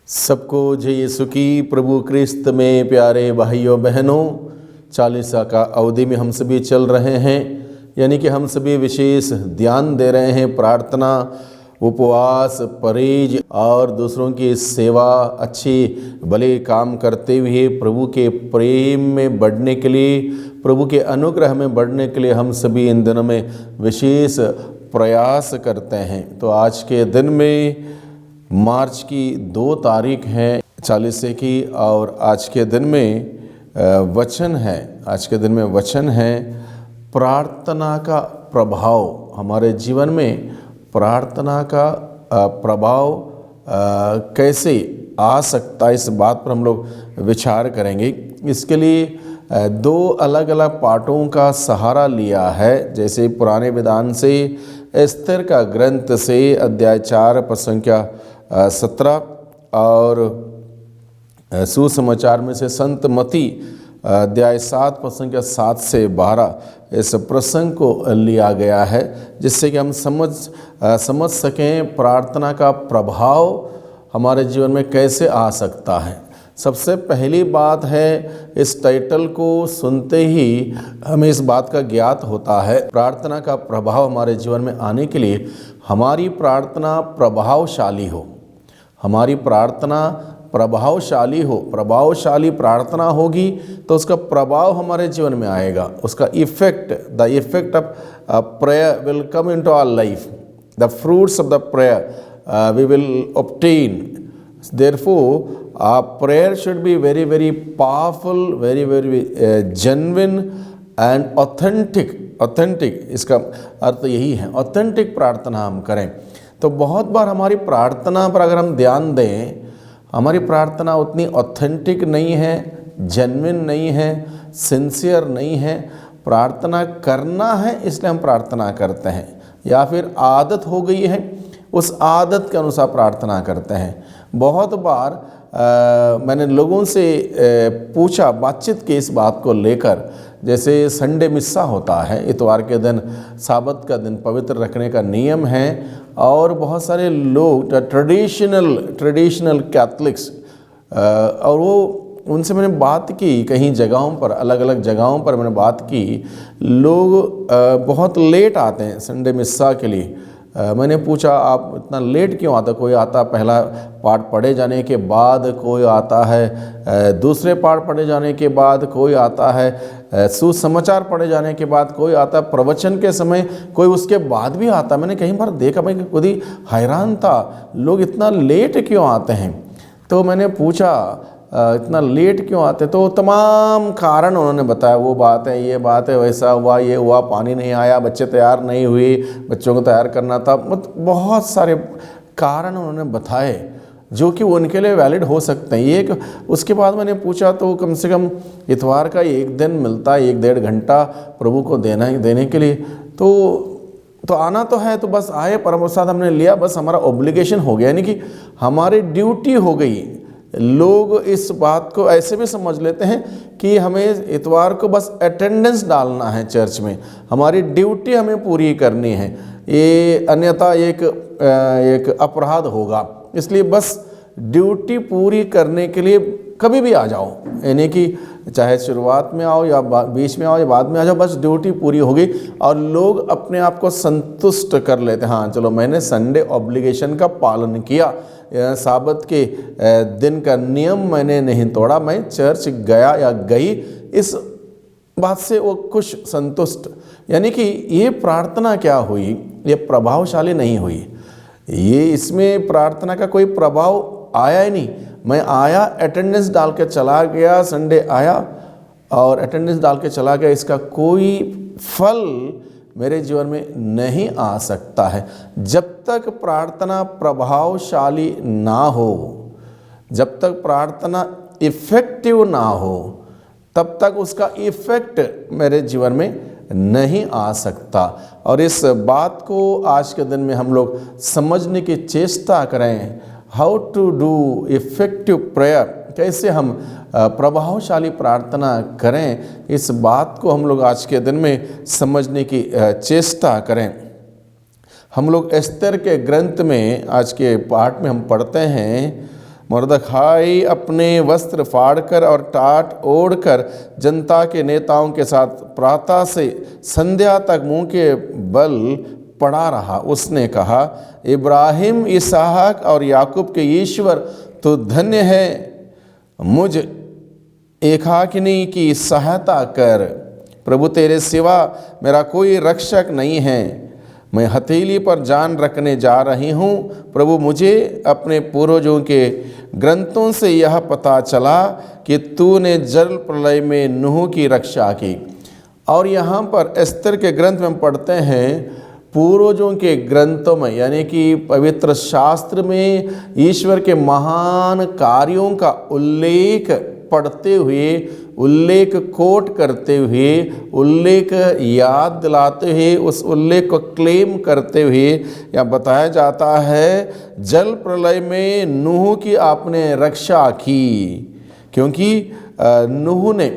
सबको जय यीशु की। प्रभु क्रिस्त में प्यारे भाइयों बहनों, चालीसा का अवधि में हम सभी चल रहे हैं, यानी कि हम सभी विशेष ध्यान दे रहे हैं प्रार्थना, उपवास, परहेज और दूसरों की सेवा, अच्छी भले काम करते हुए प्रभु के प्रेम में बढ़ने के लिए, प्रभु के अनुग्रह में बढ़ने के लिए हम सभी इन दिनों में विशेष प्रयास करते हैं। तो आज के दिन में मार्च की 2 तारीख है चालीसे की, और आज के दिन में वचन है प्रार्थना का प्रभाव। हमारे जीवन में प्रार्थना का प्रभाव कैसे आ सकता है, इस बात पर हम लोग विचार करेंगे। इसके लिए 2 अलग अलग पाठों का सहारा लिया है, जैसे पुराने विधान से एस्तेर का ग्रंथ से अध्याय 4 पद संख्या 17 और सुसमाचार में से संत मती अध्याय 7 पद संख्या 7 से 12 इस प्रसंग को लिया गया है, जिससे कि हम समझ सकें प्रार्थना का प्रभाव हमारे जीवन में कैसे आ सकता है। सबसे पहली बात है, इस टाइटल को सुनते ही हमें इस बात का ज्ञात होता है, प्रार्थना का प्रभाव हमारे जीवन में आने के लिए हमारी प्रार्थना प्रभावशाली हो। हमारी प्रार्थना प्रभावशाली प्रार्थना होगी तो उसका प्रभाव हमारे जीवन में आएगा। उसका effect, the effect of prayer will come into our life, the fruits of the prayer we will obtain. Therefore, our prayer should be very, very powerful, very, very genuine and authentic। इसका अर्थ यही है, authentic प्रार्थना हम करें। तो बहुत बार हमारी प्रार्थना पर अगर हम ध्यान दें, हमारी प्रार्थना उतनी ऑथेंटिक नहीं है, जेन्युइन नहीं है, सिंसियर नहीं है। प्रार्थना करना है इसलिए हम प्रार्थना करते हैं, या फिर आदत हो गई है, उस आदत के अनुसार प्रार्थना करते हैं। बहुत बार मैंने लोगों से पूछा, बातचीत की इस बात को लेकर, जैसे संडे मिस्सा होता है, इतवार के दिन साबत का दिन पवित्र रखने का नियम है, और बहुत सारे लोग ट्रेडिशनल कैथलिक्स, और वो उनसे मैंने बात की, कहीं जगहों पर, अलग अलग जगहों पर मैंने बात की, लोग बहुत लेट आते हैं संडे मिस्सा के लिए। मैंने पूछा, आप इतना लेट क्यों आता? कोई आता पहला पाठ पढ़े जाने के बाद, कोई आता है दूसरे पाठ पढ़े जाने के बाद, कोई आता है सुसमाचार पढ़े जाने के बाद, कोई आता है प्रवचन के समय, कोई उसके बाद भी आता। मैंने कई बार देखा, मैं खुद ही हैरान था, लोग इतना लेट क्यों आते हैं। तो मैंने पूछा इतना लेट क्यों आते, तो तमाम कारण उन्होंने बताया। वो बात है, ये बात है, वैसा हुआ, ये हुआ, पानी नहीं आया, बच्चे तैयार नहीं हुए, बच्चों को तैयार करना था, बहुत सारे कारण उन्होंने बताए जो कि उनके लिए वैलिड हो सकते हैं। उसके बाद मैंने पूछा, तो कम से कम इतवार का 1 दिन मिलता है, 1-1.5 घंटा प्रभु को देने के लिए, तो आना तो है, तो बस आए, परम प्रसाद हमने लिया, बस हमारा ऑब्लिगेशन हो गया, यानी कि हमारी ड्यूटी हो गई। लोग इस बात को ऐसे भी समझ लेते हैं कि हमें इतवार को बस अटेंडेंस डालना है चर्च में, हमारी ड्यूटी हमें पूरी करनी है, ये अन्यथा एक अपराध होगा। इसलिए बस ड्यूटी पूरी करने के लिए कभी भी आ जाओ, यानी कि चाहे शुरुआत में आओ या बीच में आओ या बाद में आ जाओ, बस ड्यूटी पूरी होगी। और लोग अपने आप को संतुष्ट कर लेते हैं, हाँ चलो मैंने संडे ऑब्लिगेशन का पालन किया, साबत के दिन का नियम मैंने नहीं तोड़ा, मैं चर्च गया या गई, इस बात से वो खुश संतुष्ट। यानी कि ये प्रार्थना क्या हुई, ये प्रभावशाली नहीं हुई, ये इसमें प्रार्थना का कोई प्रभाव आया ही नहीं। मैं आया, अटेंडेंस डाल के चला गया, संडे आया और अटेंडेंस डाल के चला गया, इसका कोई फल मेरे जीवन में नहीं आ सकता है। जब तक प्रार्थना प्रभावशाली ना हो, जब तक प्रार्थना इफेक्टिव ना हो, तब तक उसका इफेक्ट मेरे जीवन में नहीं आ सकता। और इस बात को आज के दिन में हम लोग समझने की चेष्टा करें, how to do effective prayer, कैसे हम प्रभावशाली प्रार्थना करें, इस बात को हम लोग आज के दिन में समझने की चेष्टा करें। हम लोग एस्तेर के ग्रंथ में आज के पाठ में हम पढ़ते हैं मुर्दखाई अपने वस्त्र फाड़कर और टाट ओढ़कर जनता के नेताओं के साथ प्रातः से संध्या तक मुंह के बल पड़ा रहा। उसने कहा, इब्राहिम, इसहाक और याकूब के ईश्वर, तो धन्य है, मुझ एकाकिनी की सहायता कर। प्रभु, तेरे सिवा मेरा कोई रक्षक नहीं है। मैं हथेली पर जान रखने जा रही हूँ। प्रभु, मुझे अपने पूर्वजों के ग्रंथों से यह पता चला कि तूने जल प्रलय में नूह की रक्षा की। और यहाँ पर एस्तर के ग्रंथ में हम पढ़ते हैं, पूर्वजों के ग्रंथों में यानी कि पवित्र शास्त्र में ईश्वर के महान कार्यों का उल्लेख पढ़ते हुए, उल्लेख कोट करते हुए, उल्लेख याद दिलाते हुए, उस उल्लेख को क्लेम करते हुए यहाँ बताया जाता है, जल प्रलय में नूह की आपने रक्षा की, क्योंकि नूह ने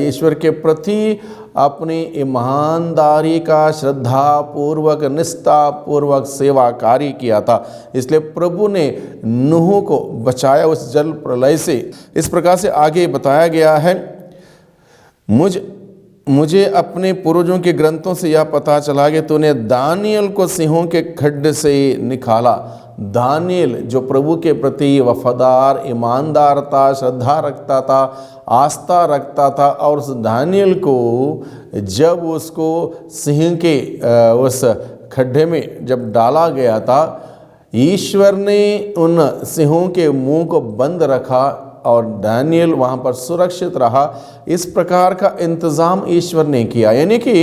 ईश्वर के प्रति अपनी ईमानदारी का श्रद्धा पूर्वक, निष्ठा पूर्वक सेवा कार्य किया था। इसलिए प्रभु ने नूह को बचाया उस जल प्रलय से। इस प्रकार से आगे बताया गया है, मुझे अपने पूर्वजों के ग्रंथों से यह पता चला कि तूने दानियल को सिंहों के खड्ड से निकाला। दानियल जो प्रभु के प्रति वफादार, ईमानदार था, श्रद्धा रखता था, आस्था रखता था, और उस दानियल को जब उसको सिंह के उस खड्डे में जब डाला गया था, ईश्वर ने उन सिंहों के मुंह को बंद रखा और दानियल वहाँ पर सुरक्षित रहा। इस प्रकार का इंतज़ाम ईश्वर ने किया। यानी कि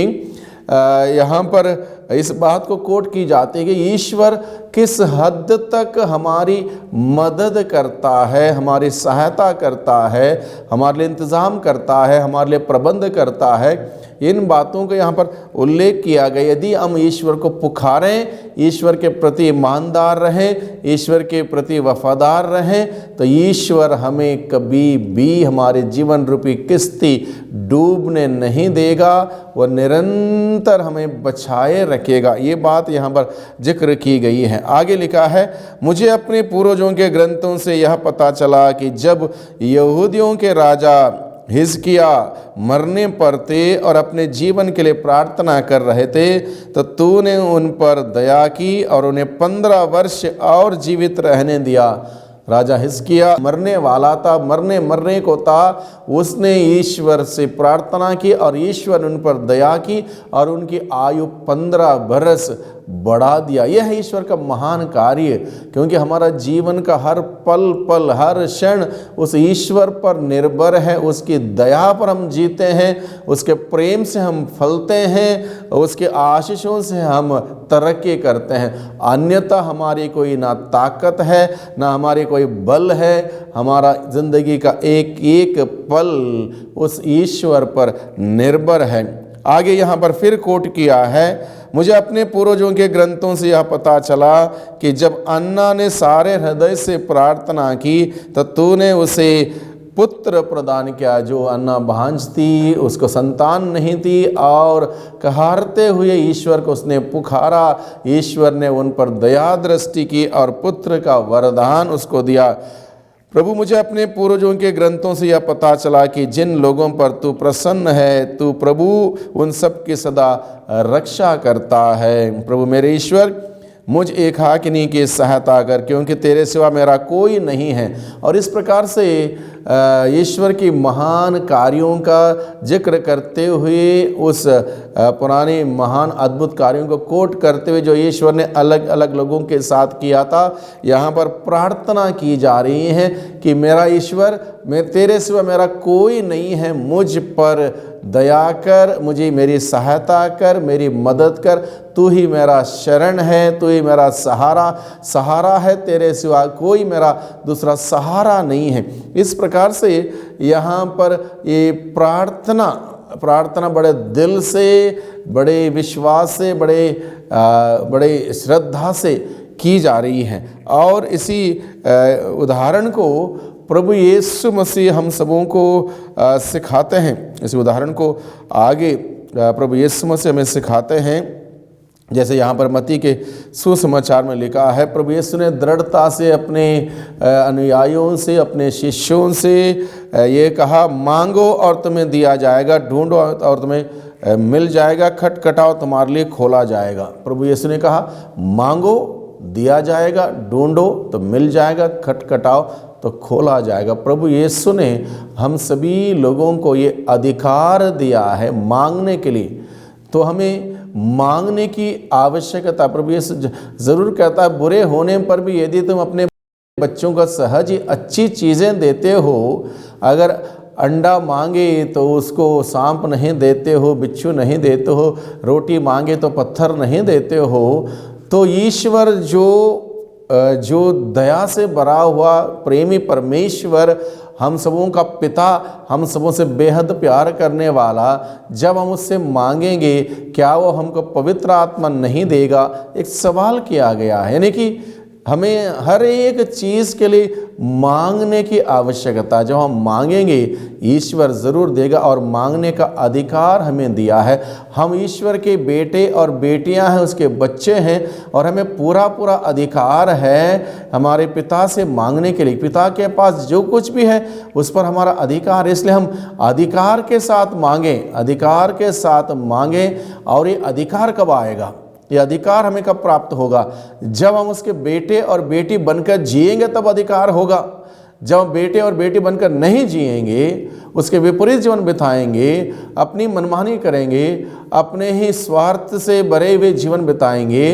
यहाँ पर इस बात को कोट की जाती है कि ईश्वर किस हद तक हमारी मदद करता है, हमारी सहायता करता है, हमारे लिए इंतज़ाम करता है, हमारे लिए प्रबंध करता है। इन बातों को यहाँ पर उल्लेख किया गया। यदि हम ईश्वर को पुकारें, ईश्वर के प्रति ईमानदार रहें, ईश्वर के प्रति वफादार रहें, तो ईश्वर हमें कभी भी हमारे जीवन रूपी किश्ती डूबने नहीं देगा। वह निरंतर हमें बचाए रखेगा। ये बात यहाँ पर जिक्र की गई है। आगे लिखा है, मुझे अपने पूर्वजों के ग्रंथों से यह पता चला कि जब यहूदियों के राजा हिजकिया मरने पर थे और अपने जीवन के लिए प्रार्थना कर रहे थे, तो तूने उन पर दया की और उन्हें 15 वर्ष और जीवित रहने दिया। राजा हिजकिया मरने वाला था, मरने को था। उसने ईश्वर से प्रार्थना की और ईश्वर उन पर दया की और उनकी आयु 15 बरस बढ़ा दिया। यह है ईश्वर का महान कार्य, क्योंकि हमारा जीवन का हर पल पल, हर क्षण उस ईश्वर पर निर्भर है। उसकी दया पर हम जीते हैं, उसके प्रेम से हम फलते हैं, उसके आशीषों से हम तरक्की करते हैं। अन्यथा हमारी कोई ना ताकत है, ना हमारी कोई बल है। हमारा जिंदगी का एक एक पल उस ईश्वर पर निर्भर है। आगे यहाँ पर फिर कोट किया है, मुझे अपने पूर्वजों के ग्रंथों से यह पता चला कि जब अन्ना ने सारे हृदय से प्रार्थना की, तो तूने उसे पुत्र प्रदान किया। जो अन्ना भांज थी, उसको संतान नहीं थी, और कहारते हुए ईश्वर को उसने पुकारा। ईश्वर ने उन पर दया दृष्टि की और पुत्र का वरदान उसको दिया। प्रभु, मुझे अपने पूर्वजों के ग्रंथों से यह पता चला कि जिन लोगों पर तू प्रसन्न है, तू प्रभु उन सब की सदा रक्षा करता है। प्रभु मेरे ईश्वर, मुझ एकाकिनी की सहायता कर, क्योंकि तेरे सिवा मेरा कोई नहीं है। और इस प्रकार से ईश्वर की महान कार्यों का जिक्र करते हुए, उस पुराने महान अद्भुत कार्यों को कोट करते हुए जो ईश्वर ने अलग अलग लोगों के साथ किया था, यहाँ पर प्रार्थना की जा रही है कि मेरा ईश्वर, मैं तेरे सिवा मेरा कोई नहीं है, मुझ पर दया कर, मुझे मेरी सहायता कर, मेरी मदद कर। तू ही मेरा शरण है, तू ही मेरा सहारा है, तेरे सिवा कोई मेरा दूसरा सहारा नहीं है। इस प्रकार से यहाँ पर ये प्रार्थना बड़े दिल से, बड़े विश्वास से, बड़े श्रद्धा से की जा रही है। और इसी उदाहरण को प्रभु यीशु मसीह हम सबों को सिखाते हैं। इस उदाहरण को आगे प्रभु यीशु मसीह हमें सिखाते हैं। जैसे यहाँ पर मत्ती के सुसमाचार में लिखा है, प्रभु यीशु ने दृढ़ता से अपने अनुयायियों से, अपने शिष्यों से ये कहा, मांगो और तुम्हें दिया जाएगा, ढूंढो और तुम्हें मिल जाएगा, खटखटाओ तुम्हारे लिए खोला जाएगा। प्रभु यीशु ने कहा मांगो दिया जाएगा, ढूंढो तो मिल जाएगा, खटखटाओ तो खोला जाएगा। प्रभु यीशु ने हम सभी लोगों को ये अधिकार दिया है मांगने के लिए, तो हमें मांगने की आवश्यकता। प्रभु यीशु ज़रूर कहता है, बुरे होने पर भी यदि तुम अपने बच्चों को सहज ही अच्छी चीज़ें देते हो, अगर अंडा मांगे तो उसको सांप नहीं देते हो, बिच्छू नहीं देते हो, रोटी मांगे तो पत्थर नहीं देते हो, तो ईश्वर जो दया से भरा हुआ प्रेमी परमेश्वर, हम सबों का पिता, हम सबों से बेहद प्यार करने वाला, जब हम उससे मांगेंगे क्या वो हमको पवित्र आत्मा नहीं देगा? एक सवाल किया गया है, यानी कि हमें हर एक चीज़ के लिए मांगने की आवश्यकता। जब हम मांगेंगे ईश्वर ज़रूर देगा, और मांगने का अधिकार हमें दिया है। हम ईश्वर के बेटे और बेटियां हैं, उसके बच्चे हैं, और हमें पूरा पूरा अधिकार है हमारे पिता से मांगने के लिए। पिता के पास जो कुछ भी है उस पर हमारा अधिकार है, इसलिए हम अधिकार के साथ मांगें, अधिकार के साथ मांगें। और ये अधिकार कब आएगा? ये अधिकार हमें कब प्राप्त होगा? जब हम उसके बेटे और बेटी बनकर जिएंगे तब अधिकार होगा। जब हम बेटे और बेटी बनकर नहीं जिएंगे, उसके विपरीत जीवन बिताएंगे, अपनी मनमानी करेंगे, अपने ही स्वार्थ से भरे हुए जीवन बिताएंगे,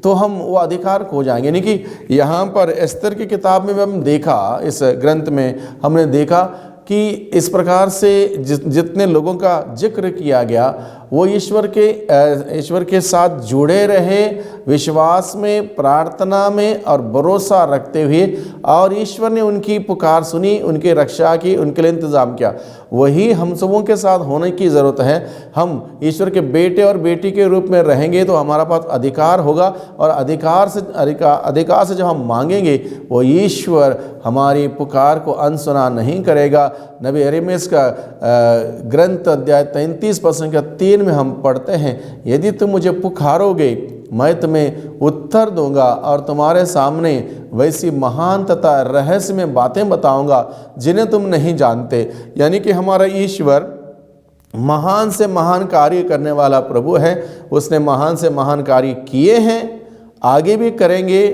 तो हम वो अधिकार खो जाएंगे। यानी कि यहाँ पर एस्तर की किताब में हम देखा, इस ग्रंथ में हमने देखा कि इस प्रकार से जितने लोगों का जिक्र किया गया, वो ईश्वर के साथ जुड़े रहे, विश्वास में, प्रार्थना में और भरोसा रखते हुए, और ईश्वर ने उनकी पुकार सुनी, उनकी रक्षा की, उनके लिए इंतज़ाम किया। वही हम सबों के साथ होने की ज़रूरत है। हम ईश्वर के बेटे और बेटी के रूप में रहेंगे तो हमारा पास अधिकार होगा, और अधिकार से जब हम मांगेंगे, वो ईश्वर हमारी पुकार को अनसुना नहीं करेगा। नबी यिर्मयाह का ग्रंथ अध्याय 33 पद संख्या 3 में हम पढ़ते हैं, यदि तुम मुझे पुकारोगे मैं तुम्हें उत्तर दूंगा, और तुम्हारे सामने वैसी महान तथा रहस्यमय बातें बताऊंगा जिन्हें तुम नहीं जानते। यानी कि हमारा ईश्वर महान से महान कार्य करने वाला प्रभु है। उसने महान से महान कार्य किए हैं, आगे भी करेंगे।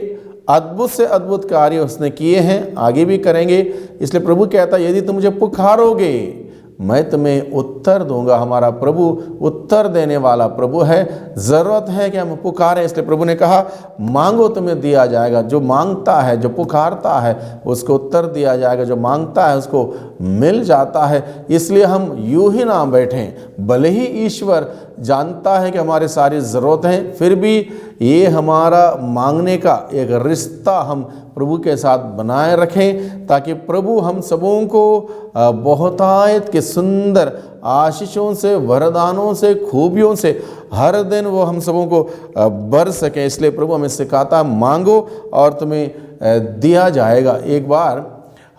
अद्भुत से अद्भुत कार्य उसने किए हैं, आगे भी करेंगे। इसलिए प्रभु कहता है, यदि तुम मुझे पुकारोगे मैं तुम्हें उत्तर दूंगा। हमारा प्रभु उत्तर देने वाला प्रभु है। ज़रूरत है कि हम पुकारें। इसलिए प्रभु ने कहा, मांगो तुम्हें दिया जाएगा। जो मांगता है, जो पुकारता है, उसको उत्तर दिया जाएगा। जो मांगता है उसको मिल जाता है। इसलिए हम यूं ही ना बैठें। भले ही ईश्वर जानता है कि हमारी सारी ज़रूरतें, फिर भी ये हमारा मांगने का एक रिश्ता हम प्रभु के साथ बनाए रखें, ताकि प्रभु हम सबों को बहुतायत के सुंदर आशीषों से, वरदानों से, खूबियों से हर दिन वो हम सबों को भर सके। इसलिए प्रभु हमें सिखाता, मांगो और तुम्हें दिया जाएगा। एक बार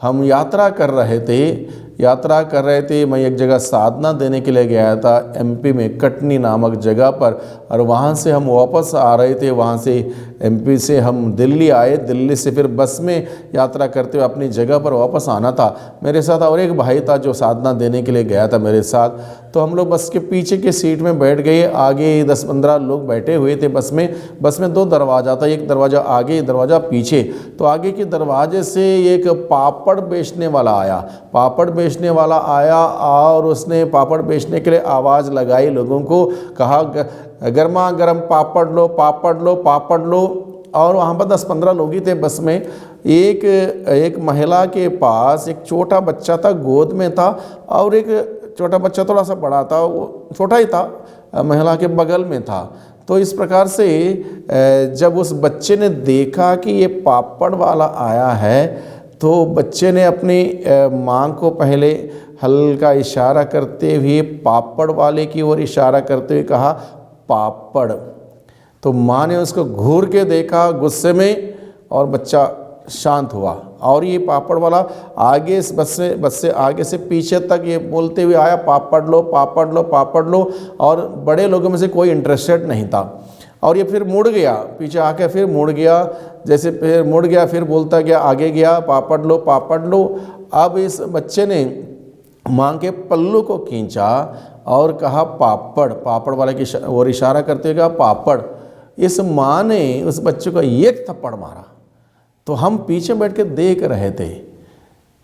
हम यात्रा कर रहे थे। मैं एक जगह साधना देने के लिए गया था, एमपी में कटनी नामक जगह पर, और वहाँ से हम वापस आ रहे थे। वहाँ से एमपी से हम दिल्ली आए, दिल्ली से फिर बस में यात्रा करते हुए अपनी जगह पर वापस आना था। मेरे साथ और एक भाई था जो साधना देने के लिए गया था मेरे साथ। तो हम लोग बस के पीछे की सीट में बैठ गए। आगे 10-15 लोग बैठे हुए थे बस में 2 दरवाज़ा था, एक दरवाज़ा आगे, एक दरवाज़ा पीछे। तो आगे के दरवाजे से एक पापड़ बेचने वाला आया और उसने पापड़ बेचने के लिए आवाज़ लगाई, लोगों को कहा, गर्मा गर्म पापड़ लो। और वहाँ पर 10-15 लोग ही थे बस में। एक महिला के पास एक छोटा बच्चा था, गोद में था, और एक छोटा बच्चा थोड़ा सा बड़ा था, वो छोटा ही था, महिला के बगल में था। तो इस प्रकार से जब उस बच्चे ने देखा कि ये पापड़ वाला आया है, तो बच्चे ने अपनी माँ को पहले हल्का इशारा करते हुए पापड़ वाले की ओर इशारा करते हुए कहा, पापड़। तो माँ ने उसको घूर के देखा गुस्से में, और बच्चा शांत हुआ। और ये पापड़ वाला आगे बस से आगे से पीछे तक ये बोलते हुए आया, पापड़ लो। और बड़े लोगों में से कोई इंटरेस्टेड नहीं था। और ये फिर मुड़ गया, पीछे आके फिर मुड़ गया, जैसे फिर मुड़ गया, फिर बोलता गया, आगे गया, पापड़ लो पापड़ लो। अब इस बच्चे ने माँ के पल्लू को खींचा और कहा पापड़, पापड़ वाले की और इशारा करते हुए कहा पापड़। इस माँ ने उस बच्चे को एक थप्पड़ मारा, तो हम पीछे बैठ के देख रहे थे।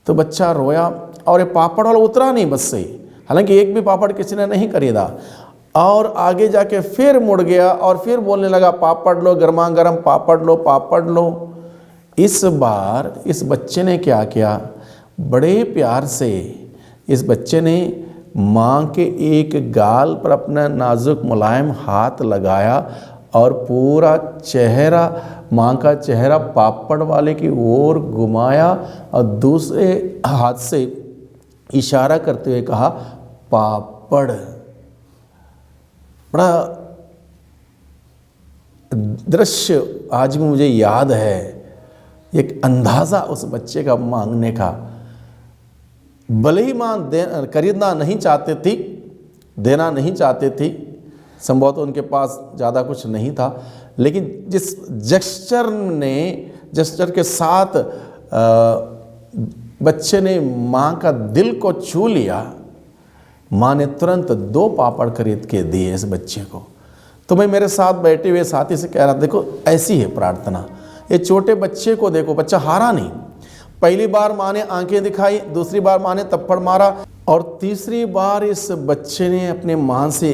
तो बच्चा रोया और ये पापड़ वाला उतरा नहीं बस से, हालांकि एक भी पापड़ किसी ने नहीं खरीदा, और आगे जाके फिर मुड़ गया और फिर बोलने लगा पापड़ लो, गर्मा गर्म पापड़ लो पापड़ लो। इस बार इस बच्चे ने क्या किया, बड़े प्यार से इस बच्चे ने माँ के एक गाल पर अपना नाजुक मुलायम हाथ लगाया और पूरा चेहरा, माँ का चेहरा पापड़ वाले की ओर घुमाया और दूसरे हाथ से इशारा करते हुए कहा पापड़। बड़ा दृश्य आज भी मुझे याद है, एक अंदाज़ा उस बच्चे का मांगने का। भले ही माँ खरीदना नहीं चाहते थी, देना नहीं चाहते थी, संभवतः उनके पास ज़्यादा कुछ नहीं था, लेकिन जिस जेस्चर के साथ बच्चे ने माँ का दिल को छू लिया, माँ ने तुरंत 2 पापड़ खरीद के दिए इस बच्चे को। तो मैं मेरे साथ बैठे हुए साथी से कह रहा, देखो ऐसी है प्रार्थना। ये छोटे बच्चे को देखो, बच्चा हारा नहीं। पहली बार माँ ने आंखें दिखाई, दूसरी बार माँ ने थप्पड़ मारा, और तीसरी बार इस बच्चे ने अपने माँ से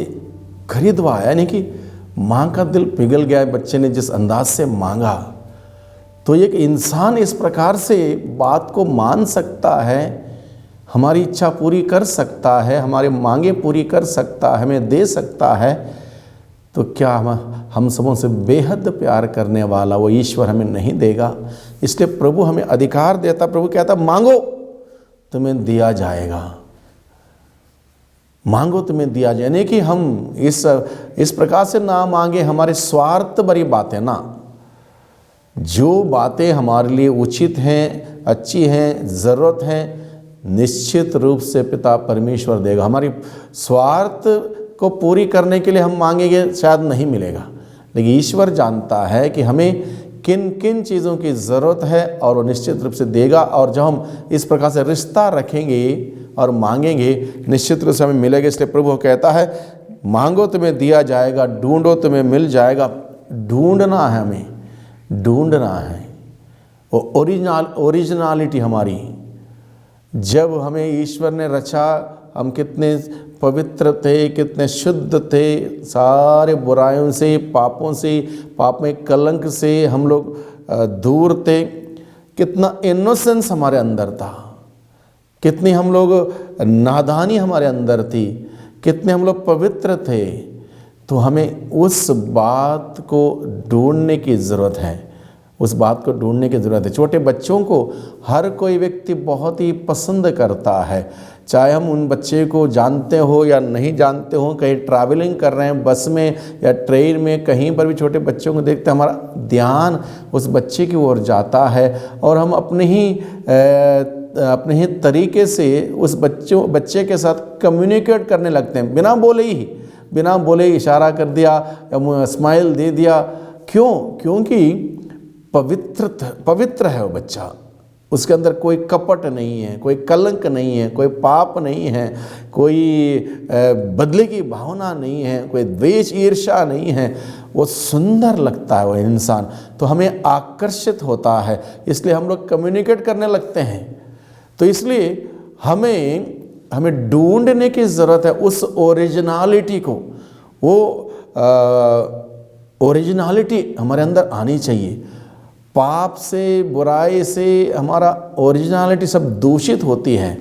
खरीदवाया, यानी कि माँ का दिल पिघल गया बच्चे ने जिस अंदाज से मांगा। तो एक इंसान इस प्रकार से बात को मान सकता है, हमारी इच्छा पूरी कर सकता है, हमारे मांगे पूरी कर सकता है, हमें दे सकता है, तो क्या हम सबों से बेहद प्यार करने वाला वो ईश्वर हमें नहीं देगा? इसलिए प्रभु हमें अधिकार देता, प्रभु कहता मांगो तुम्हें दिया जाएगा, मांगो तुम्हें दिया जाए। नहीं कि हम इस प्रकार से ना मांगे, हमारे स्वार्थ भरी बातें ना, जो बातें हमारे लिए उचित हैं, अच्छी हैं, ज़रूरत हैं, निश्चित रूप से पिता परमेश्वर देगा। हमारी स्वार्थ को पूरी करने के लिए हम मांगेंगे, शायद नहीं मिलेगा, लेकिन ईश्वर जानता है कि हमें किन किन चीज़ों की ज़रूरत है और वो निश्चित रूप से देगा। और जब हम इस प्रकार से रिश्ता रखेंगे और मांगेंगे, निश्चित रूप से हमें मिलेगा। इसलिए प्रभु कहता है मांगो तुम्हें दिया जाएगा, ढूंढो तुम्हें मिल जाएगा। ढूंढना है, हमें ढूंढना है वो ओरिजिनलिटी हमारी। जब हमें ईश्वर ने रचा, हम कितने पवित्र थे, कितने शुद्ध थे, सारे बुराइयों से, पापों से, पाप में कलंक से हम लोग दूर थे। कितना इनोसेंस हमारे अंदर था, कितनी हम लोग नादानी हमारे अंदर थी, कितने हम लोग पवित्र थे। तो हमें उस बात को ढूंढने की ज़रूरत है, उस बात को ढूंढने की ज़रूरत है। छोटे बच्चों को हर कोई व्यक्ति बहुत ही पसंद करता है, चाहे हम उन बच्चे को जानते हो या नहीं जानते हो। कहीं ट्रैवलिंग कर रहे हैं, बस में या ट्रेन में, कहीं पर भी छोटे बच्चों को देखते हमारा ध्यान उस बच्चे की ओर जाता है और हम अपने ही तरीके से उस बच्चे के साथ कम्युनिकेट करने लगते हैं, बिना बोले ही इशारा कर दिया या स्माइल दे दिया। क्यों? क्योंकि पवित्र है वो बच्चा, उसके अंदर कोई कपट नहीं है, कोई कलंक नहीं है, कोई पाप नहीं है, कोई बदले की भावना नहीं है, कोई द्वेष ईर्ष्या नहीं है। वो सुंदर लगता है वो इंसान, तो हमें आकर्षित होता है, इसलिए हम लोग कम्युनिकेट करने लगते हैं। तो इसलिए हमें ढूंढने की ज़रूरत है उस ओरिजिनलिटी को। वो ओरिजिनलिटी हमारे अंदर आनी चाहिए। पाप से, बुराई से हमारा ओरिजिनलिटी सब दूषित होती है।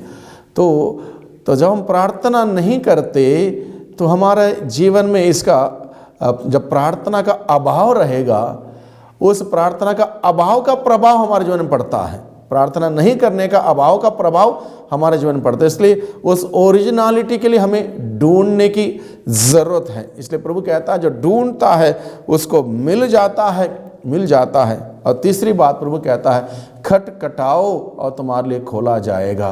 तो जब हम प्रार्थना नहीं करते तो हमारे जीवन में इसका, जब प्रार्थना का अभाव रहेगा, उस प्रार्थना का अभाव का प्रभाव हमारे जीवन में पड़ता है। प्रार्थना नहीं करने का अभाव का प्रभाव हमारे जीवन में पड़ता है। इसलिए उस ओरिजिनलिटी के लिए हमें ढूंढने की ज़रूरत है। इसलिए प्रभु कहता है जो ढूंढता है उसको मिल जाता है, मिल जाता है। और तीसरी बात प्रभु कहता है, खटखटाओ और तुम्हारे लिए खोला जाएगा।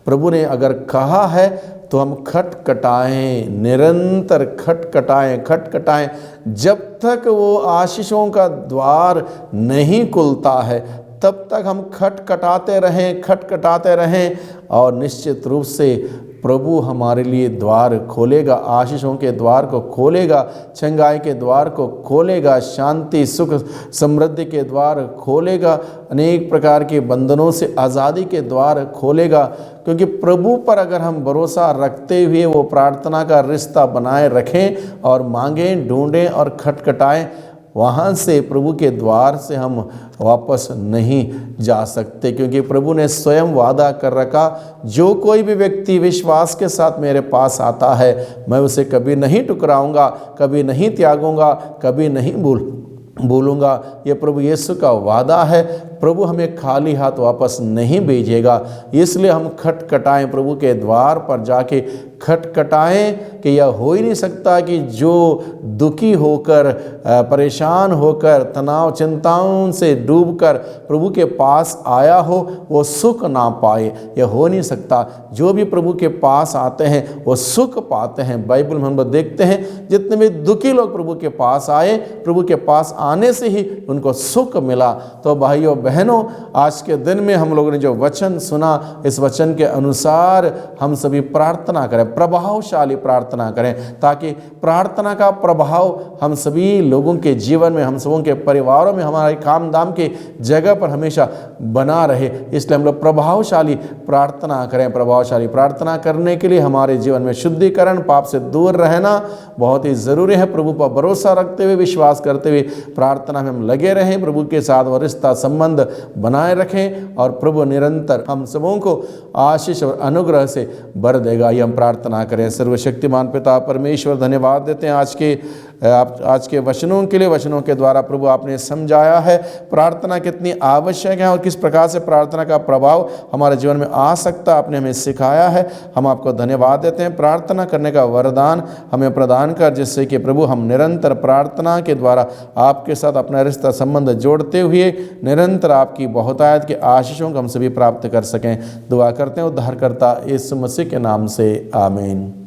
प्रभु ने अगर कहा है तो हम खटखटाएं, निरंतर खटखटाएं, खटखटाएं, जब तक वो आशीषों का द्वार नहीं खुलता है तब तक हम खटखटाते रहें, खटखटाते रहें, और निश्चित रूप से प्रभु हमारे लिए द्वार खोलेगा, आशीषों के द्वार को खोलेगा, चंगाई के द्वार को खोलेगा, शांति, सुख, समृद्धि के द्वार खोलेगा, अनेक प्रकार के बंधनों से आज़ादी के द्वार खोलेगा। क्योंकि प्रभु पर अगर हम भरोसा रखते हुए वो प्रार्थना का रिश्ता बनाए रखें और मांगें, ढूंढें और खटखटाएं, वहाँ से प्रभु के द्वार से हम वापस नहीं जा सकते। क्योंकि प्रभु ने स्वयं वादा कर रखा, जो कोई भी व्यक्ति विश्वास के साथ मेरे पास आता है मैं उसे कभी नहीं ठुकराऊंगा, कभी नहीं त्यागूंगा, कभी नहीं भूलूंगा। ये प्रभु यीशु का वादा है। प्रभु हमें खाली हाथ वापस नहीं भेजेगा। इसलिए हम खटखटाएं, प्रभु के द्वार पर जाके खटखटाएं कि यह हो ही नहीं सकता कि जो दुखी होकर, परेशान होकर, तनाव चिंताओं से डूबकर प्रभु के पास आया हो वो सुख ना पाए। यह हो नहीं सकता। जो भी प्रभु के पास आते हैं वो सुख पाते हैं। बाइबल में हम लोग देखते हैं जितने भी दुखी लोग प्रभु के पास आए, प्रभु के पास आने से ही उनको सुख मिला। तो भाइयों बहनों, आज के दिन में हम लोगों ने जो वचन सुना, इस वचन के अनुसार हम सभी प्रार्थना करें, प्रभावशाली प्रार्थना करें, ताकि प्रार्थना का प्रभाव हम सभी लोगों के जीवन में, हम सबों के परिवारों में, हमारे काम दाम के जगह पर हमेशा बना रहे। इसलिए हम लोग प्रभावशाली प्रार्थना करें। प्रभावशाली प्रार्थना करने के लिए हमारे जीवन में शुद्धिकरण, पाप से दूर रहना बहुत ही ज़रूरी है। प्रभु पर भरोसा रखते हुए, विश्वास करते हुए प्रार्थना में हम लगे रहें, प्रभु के साथ वो रिश्ता संबंध बनाए रखें, और प्रभु निरंतर हम सबों को आशीष और अनुग्रह से भर देगा। ये हम प्रार्थना करें। सर्वशक्तिमान पिता परमेश्वर, धन्यवाद देते हैं आज के वचनों के लिए। वचनों के द्वारा प्रभु आपने समझाया है प्रार्थना कितनी आवश्यक है और किस प्रकार से प्रार्थना का प्रभाव हमारे जीवन में आ सकता है, आपने हमें सिखाया है। हम आपको धन्यवाद देते हैं। प्रार्थना करने का वरदान हमें प्रदान कर, जिससे कि प्रभु हम निरंतर प्रार्थना के द्वारा आपके साथ अपना रिश्ता संबंध जोड़ते हुए निरंतर आपकी बहुतायत के आशीषों को हम सभी प्राप्त कर सकें। दुआ करते हैं उद्धारकर्ता यीशु मसीह के नाम से, आमीन।